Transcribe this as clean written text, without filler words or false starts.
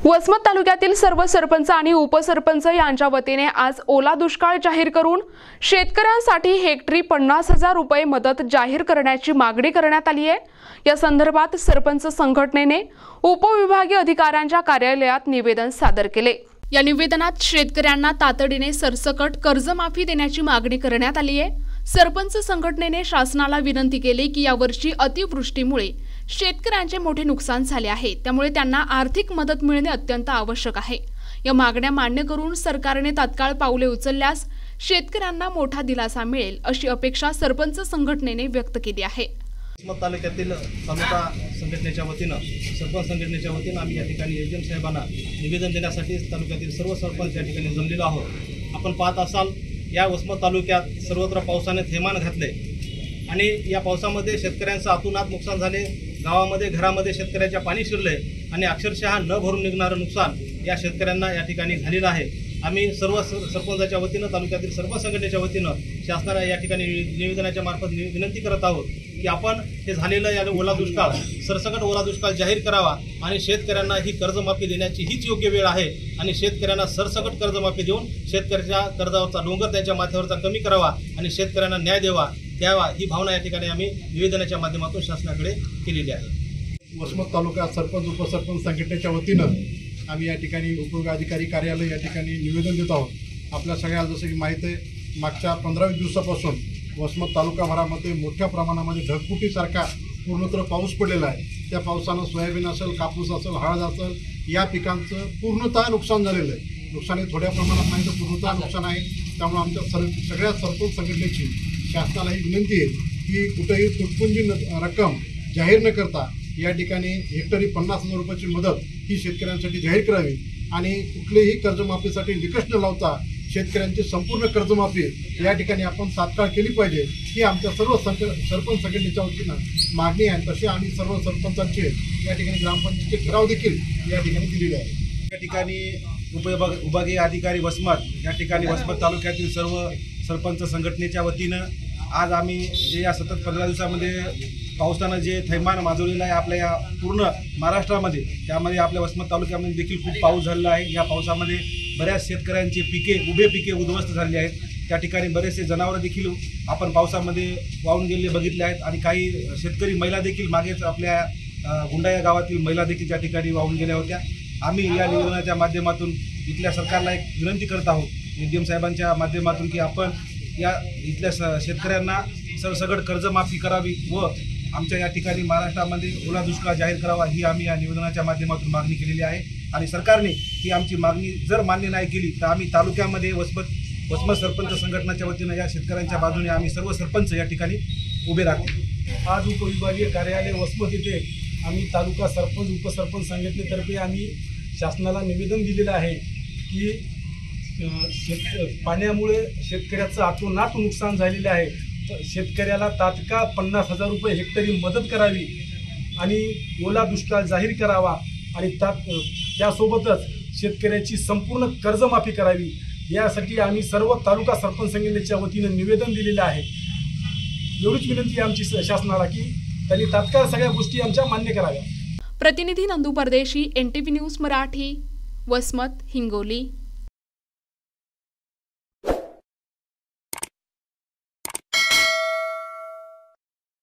वसमत तालुक्यातील सर्व सरपंच आणि उपसरपंच यांच्या वतीने आज ओला दुष्काळ जाहीर करून शेतकऱ्यांसाठी हेक्टरी 50,000 रुपये मदत जाहीर करण्याची मागणी करण्यात आली आहे। या संदर्भात सरपंच संघटनेने उपविभागीय अधिकाऱ्यांच्या कार्यालयात निवेदन सादर केले। या निवेदनात शेतकऱ्यांना तातडीने सरसकट कर्जमाफी देण्याची मागणी करण्यात आली आहे। सरपंच संघटनेने शासनाला विनंती केली की यावर्षी अतिवृष्टीमुळे शेतकऱ्यांचे मोठे नुकसान झाले आहे, त्यामुळे त्यांना आर्थिक मदत मिळणे अत्यंत आवश्यक आहे। या मागण्या मान्य करून सरकारने तात्काळ पावले उचलल्यास शेतकऱ्यांना मोठा दिलासा मिळेल अशी अपेक्षा सरपंच संघटनेने व्यक्त केली आहे। वसमत तालुक्यातील तालुका संघटनेच्या वतीनं सरपंच संघटनेच्या वतीनं आम्ही या ठिकाणी एजम साहेबांना निवेदन देण्यासाठी तालुक्यातील सर्व सरपंच या ठिकाणी जमलेलो आहोत। आपण पाहत असाल या वसमत तालुक्यात सर्वत्र पावसाने थैमान घातले आणि या पावसामध्ये शेतकऱ्यांचं अतोनात नुकसान झाले। गावामध्ये घरामध्ये शेतकऱ्याच्या पाणी शिरले आणि अक्षरशः न भरून निघणारं नुकसान या शेतकऱ्यांना या ठिकाणी झालेलं आहे। आम्ही सर्व सरपंचाच्या वतीनं तालुक्यातील सर्व संघटनेच्या वतीनं शासनाला या ठिकाणी निवेदनाच्या मार्फत विनंती करत आहोत की आपण हे झालेलं या ओला दुष्काळ सरसकट ओला दुष्काळ जाहीर करावा आणि शेतकऱ्यांना ही कर्जमाफी देण्याची हीच योग्य वेळ आहे आणि शेतकऱ्यांना सरसकट कर्जमाफी देऊन शेतकऱ्याच्या कर्जावरचा डोंगर त्यांच्या माथ्यावरचा कमी करावा आणि शेतकऱ्यांना न्याय द्यावा ही भावना या ठिकाणी आम्ही निवेदनाच्या माध्यमातून शासनाकडे केलेली आहे। वसमत तालुका सरपंच उपसरपंच संघटनेच्या वतीनं आम्ही या ठिकाणी उपविभागाधिकारी कार्यालय या ठिकाणी निवेदन देत आहोत। आपल्या सगळ्याला जसं की माहीत आहे, मागच्या 15-20 दिवसापासून वसमत तालुकाभरामध्ये मोठ्या प्रमाणामध्ये ढगफुटीसारखा पूर्णतः पाऊस पडलेला आहे। त्या पावसानं सोयाबीन असेल, कापूस असेल, हळद असेल या पिकांचं पूर्णतः नुकसान झालेलं आहे। नुकसान हे थोड्या प्रमाणात नाही तर पूर्णतः नुकसान आहे। त्यामुळे आमच्या सगळ्या सरपंच संघटनेची शासनाला ही विनंती आहे की कुठेही तुटपुंजी रक्कम जाहीर न करता या ठिकाणी हेक्टरी 50,000 रुपयाची मदत ही शेतकऱ्यांसाठी जाहीर करावी आणि कुठलीही कर्जमाफीसाठी निकष न लावता शेतकऱ्यांची संपूर्ण कर्जमाफी या ठिकाणी आपण तात्काळ केली पाहिजे ही आमच्या सर्व सरपंच संघटनेच्या वतीनं मागणी आहे। तसे आम्ही सर्व सरपंचांचे या ठिकाणी ग्रामपंचायतीचे ठराव देखील या ठिकाणी दिलेले आहे। या ठिकाणी उपविभागीय अधिकारी वसमत या ठिकाणी वसमत तालुक्यातील सर्व सरपंच संघटनेच्या वतीनं आज आम्ही जे या सतत 15 दिवसामध्ये पावसानं जे थैमान माजवलेलं आहे आपल्या या पूर्ण महाराष्ट्रामध्ये, त्यामध्ये आपल्या वसमत तालुक्यामध्ये देखील खूप पाऊस झालेला आहे। या पावसामध्ये बऱ्याच शेतकऱ्यांचे उभे पिके उद्ध्वस्त झालेले आहेत। त्या ठिकाणी बरेचसे जनावरं देखील आपण पावसामध्ये वाहून गेलेले बघितले आहेत आणि काही शेतकरी महिला देखील मागेच आपल्या गुंडा या गावातील महिला देखील त्या ठिकाणी वाहून गेल्या होत्या। आम्ही या निवेदनाच्या माध्यमातून इथल्या सरकारला एक विनंती करत आहोत एडीएम साहेबांच्या माध्यमातून की आपण या इथल्या शेतकऱ्यांना सरसकट कर्जमाफी करावी व आमच्या या ठिकाणी महाराष्ट्रामध्ये ओला दुष्काळ जाहीर करावा ही आम्ही या निवेदनाच्या माध्यमातून मागणी केलेली आहे आणि सरकारने ही आमची मागणी जर मान्य नाही केली तर आम्ही तालुक्यामध्ये वसमत सरपंच संघटनेच्या वतीनं या शेतकऱ्यांच्या बाजूने आम्ही सर्व सरपंच या ठिकाणी उभे राहतो। आज उपविभागीय कार्यालय वसमत येथे आम्ही तालुका सरपंच उपसरपंच संघटनेतर्फे आम्ही शासनाला निवेदन दिलेलं आहे की पाण्यामुळे शेतकऱ्याचं अतोनात नुकसान झालेले आहे। शेतकऱ्याला तात्काळ 50,000 रुपये हेक्टरी मदत करावी आणि ओला दुष्काळ जाहीर करावा आणि त्यासोबतच शेतकऱ्याची संपूर्ण कर्जमाफी करावी यासाठी आम्ही सर्व तालुका सरपंच संघटनेच्या वतीनं निवेदन दिलेलं आहे। एवढीच विनंती आमची शासनाला की त्यांनी तात्काळ सगळ्या गोष्टी आमच्या मान्य कराव्या। प्रतिनिधी नंदू परदेशी, NTV न्यूज मराठी, वसमत, हिंगोली।